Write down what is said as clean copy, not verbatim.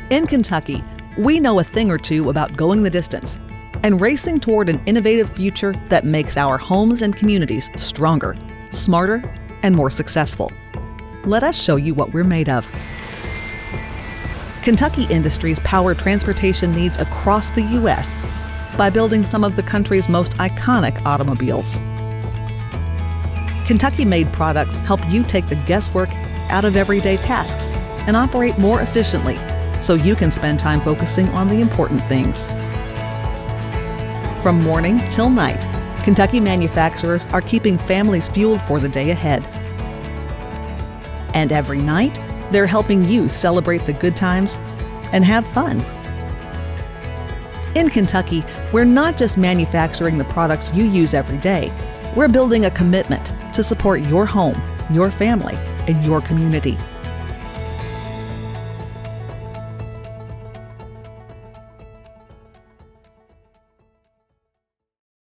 In Kentucky, we know a thing or two about going the distance and racing toward an innovative future that makes our homes and communities stronger, smarter, and more successful. Let us show you what we're made of. Kentucky Industries power transportation needs across the U.S. by building some of the country's most iconic automobiles. Kentucky-made products help you take the guesswork out of everyday tasks and operate more efficiently so you can spend time focusing on the important things. From morning till night, Kentucky manufacturers are keeping families fueled for the day ahead. And every night, they're helping you celebrate the good times and have fun. In Kentucky, we're not just manufacturing the products you use every day. We're building a commitment to support your home, your family, and your community.